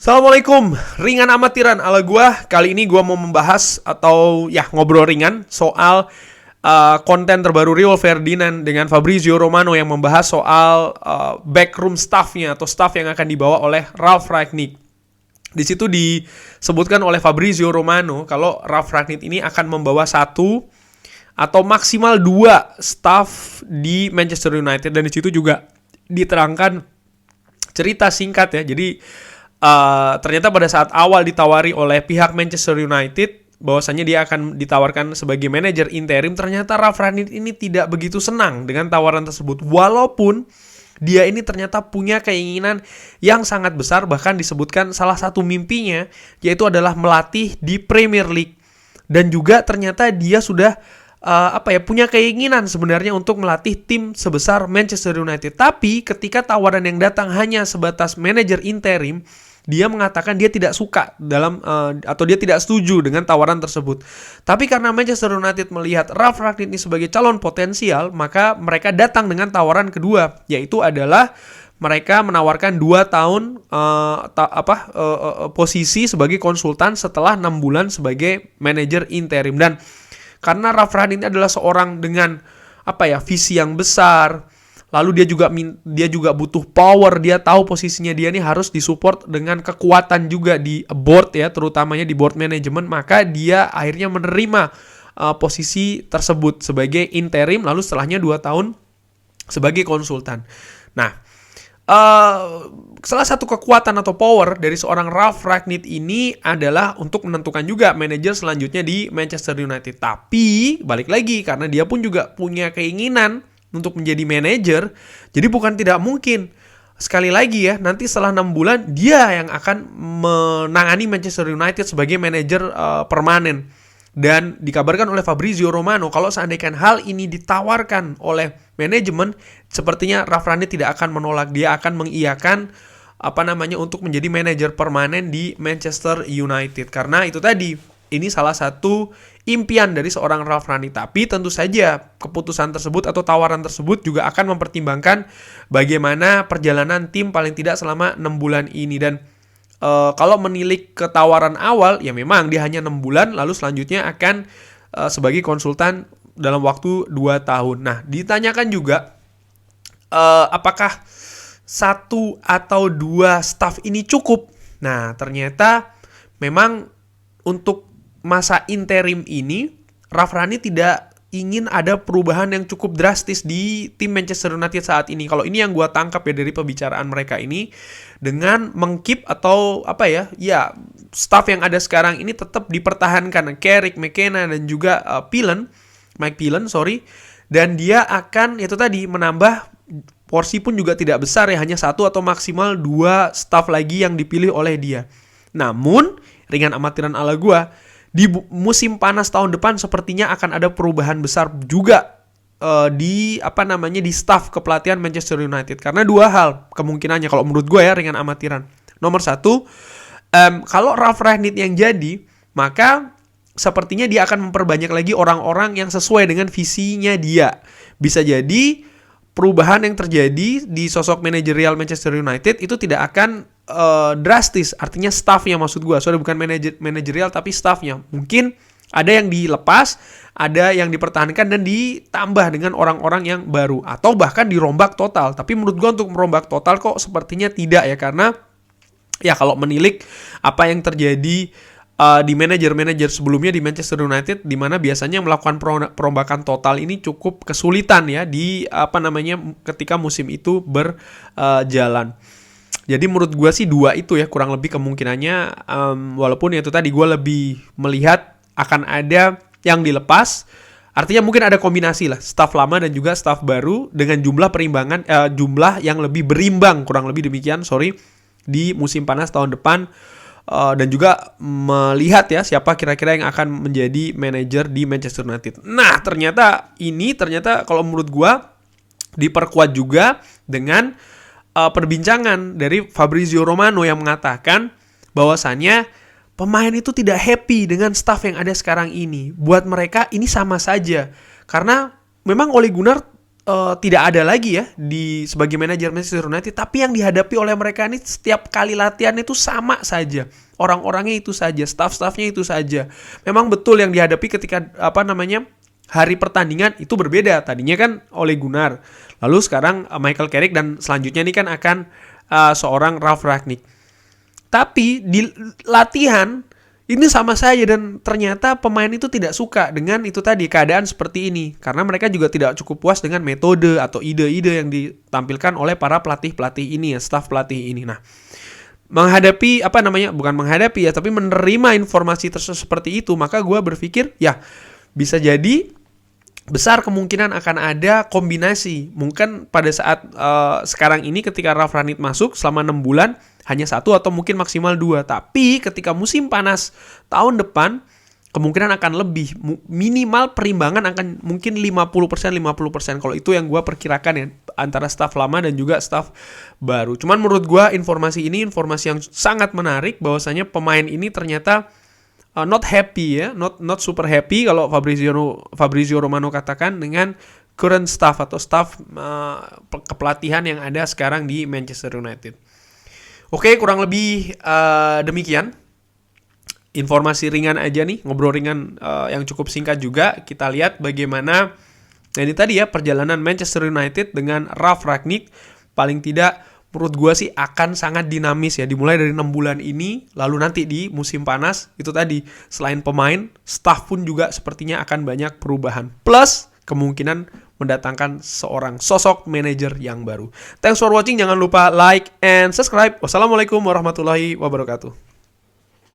Assalamualaikum, ringan amatiran ala gua. Kali ini gua mau membahas atau ya ngobrol ringan soal konten terbaru Rio Ferdinand dengan Fabrizio Romano yang membahas soal backroom staffnya atau staff yang akan dibawa oleh Ralf Rangnick. Di situ disebutkan oleh Fabrizio Romano kalau Ralf Rangnick ini akan membawa satu atau maksimal dua staff di Manchester United, dan di situ juga diterangkan cerita singkat ya. Jadi ternyata pada saat awal ditawari oleh pihak Manchester United bahwasannya dia akan ditawarkan sebagai manajer interim, ternyata Ralf Rangnick ini tidak begitu senang dengan tawaran tersebut, walaupun dia ini ternyata punya keinginan yang sangat besar. Bahkan disebutkan salah satu mimpinya yaitu adalah melatih di Premier League, dan juga ternyata dia sudah punya keinginan sebenarnya untuk melatih tim sebesar Manchester United. Tapi ketika tawaran yang datang hanya sebatas manajer interim, dia mengatakan dia tidak suka atau dia tidak setuju dengan tawaran tersebut. Tapi karena Manchester United melihat Ralf Rangnick ini sebagai calon potensial, maka mereka datang dengan tawaran kedua, yaitu adalah mereka menawarkan 2 tahun posisi sebagai konsultan setelah 6 bulan sebagai manajer interim. Dan karena Ralf Rangnick ini adalah seorang dengan visi yang besar, lalu dia juga butuh power. Dia tahu posisinya dia ini harus disupport dengan kekuatan juga di board ya, terutamanya di board manajemen. Maka dia akhirnya menerima posisi tersebut sebagai interim, lalu setelahnya 2 tahun sebagai konsultan. Nah, salah satu kekuatan atau power dari seorang Ralf Rangnick ini adalah untuk menentukan juga manajer selanjutnya di Manchester United. Tapi balik lagi, karena dia pun juga punya keinginan untuk menjadi manajer, jadi bukan tidak mungkin. Sekali lagi ya, nanti setelah 6 bulan dia yang akan menangani Manchester United sebagai manajer permanen. Dan dikabarkan oleh Fabrizio Romano kalau seandainya hal ini ditawarkan oleh manajemen, sepertinya Ralf Rangnick tidak akan menolak. Dia akan mengiyakan untuk menjadi manajer permanen di Manchester United. Karena itu tadi, ini salah satu impian dari seorang Ralf Rangnick. Tapi tentu saja keputusan tersebut atau tawaran tersebut juga akan mempertimbangkan bagaimana perjalanan tim paling tidak selama 6 bulan ini. Dan kalau menilik ke tawaran awal, ya memang dia hanya 6 bulan, lalu selanjutnya akan sebagai konsultan dalam waktu 2 tahun. Nah, ditanyakan juga apakah 1 atau 2 staff ini cukup? Nah, ternyata memang untuk masa interim ini Ralf Rangnick tidak ingin ada perubahan yang cukup drastis di tim Manchester United saat ini. Kalau ini yang gue tangkap ya dari pembicaraan mereka ini, dengan mengkeep atau staff yang ada sekarang ini tetap dipertahankan, Carrick, McKenna dan juga Mike Phelan. Dan dia akan itu tadi menambah porsi pun juga tidak besar ya, hanya 1 atau maksimal 2 staff lagi yang dipilih oleh dia. Namun ringan amatiran ala gue, di musim panas tahun depan sepertinya akan ada perubahan besar juga di staff kepelatihan Manchester United. Karena 2 hal kemungkinannya kalau menurut gue ya, ringan amatiran. Nomor 1, kalau Ralf Rangnick yang jadi, maka sepertinya dia akan memperbanyak lagi orang-orang yang sesuai dengan visinya dia. Bisa jadi perubahan yang terjadi di sosok manajerial Manchester United itu tidak akan drastis, artinya staffnya maksud gue, bukan manajerial tapi staffnya. Mungkin ada yang dilepas, ada yang dipertahankan dan ditambah dengan orang-orang yang baru, atau bahkan dirombak total. Tapi menurut gue untuk merombak total kok sepertinya tidak ya, karena ya kalau menilik apa yang terjadi di manajer-manajer sebelumnya di Manchester United, di mana biasanya melakukan perombakan total ini cukup kesulitan ya di ketika musim itu berjalan. Jadi menurut gue sih 2 itu ya kurang lebih kemungkinannya, walaupun ya itu tadi gue lebih melihat akan ada yang dilepas. Artinya mungkin ada kombinasi lah, staff lama dan juga staff baru dengan jumlah yang lebih berimbang, kurang lebih demikian di musim panas tahun depan. Dan juga melihat ya siapa kira-kira yang akan menjadi manajer di Manchester United. Nah, ternyata kalau menurut gue diperkuat juga dengan perbincangan dari Fabrizio Romano yang mengatakan bahwasannya pemain itu tidak happy dengan staff yang ada sekarang ini. Buat mereka ini sama saja. Karena memang Ole Gunnar tidak ada lagi ya di sebagai manajer Manchester United, tapi yang dihadapi oleh mereka ini setiap kali latihan itu sama saja. Orang-orangnya itu saja, staff-staffnya itu saja. Memang betul yang dihadapi ketika hari pertandingan itu berbeda. Tadinya kan Ole Gunnar, lalu sekarang Michael Carrick, dan selanjutnya ini kan akan seorang Ralf Rangnick. Tapi di latihan ini sama saja, dan ternyata pemain itu tidak suka dengan itu tadi, keadaan seperti ini. Karena mereka juga tidak cukup puas dengan metode atau ide-ide yang ditampilkan oleh para pelatih-pelatih ini ya, staf pelatih ini. Nah, tapi menerima informasi seperti itu, maka gue berpikir ya bisa jadi besar kemungkinan akan ada kombinasi. Mungkin pada saat sekarang ini ketika Ralf Rangnick masuk selama 6 bulan hanya 1 atau mungkin maksimal 2. Tapi ketika musim panas tahun depan kemungkinan akan lebih. Minimal perimbangan akan mungkin 50%. Kalau itu yang gue perkirakan ya, antara staff lama dan juga staff baru. Cuman menurut gue informasi ini informasi yang sangat menarik, bahwasanya pemain ini ternyata not happy ya, not super happy kalau Fabrizio Romano katakan dengan current staff atau staff kepelatihan yang ada sekarang di Manchester United. Oke, kurang lebih demikian. Informasi ringan aja nih, ngobrol ringan yang cukup singkat juga. Kita lihat bagaimana ini tadi ya perjalanan Manchester United dengan Ralf Rangnick. Paling tidak menurut gue sih akan sangat dinamis ya, dimulai dari 6 bulan ini, lalu nanti di musim panas itu tadi selain pemain, staff pun juga sepertinya akan banyak perubahan, plus kemungkinan mendatangkan seorang sosok manajer yang baru. Thanks for watching, jangan lupa like and subscribe. Wassalamualaikum warahmatullahi wabarakatuh.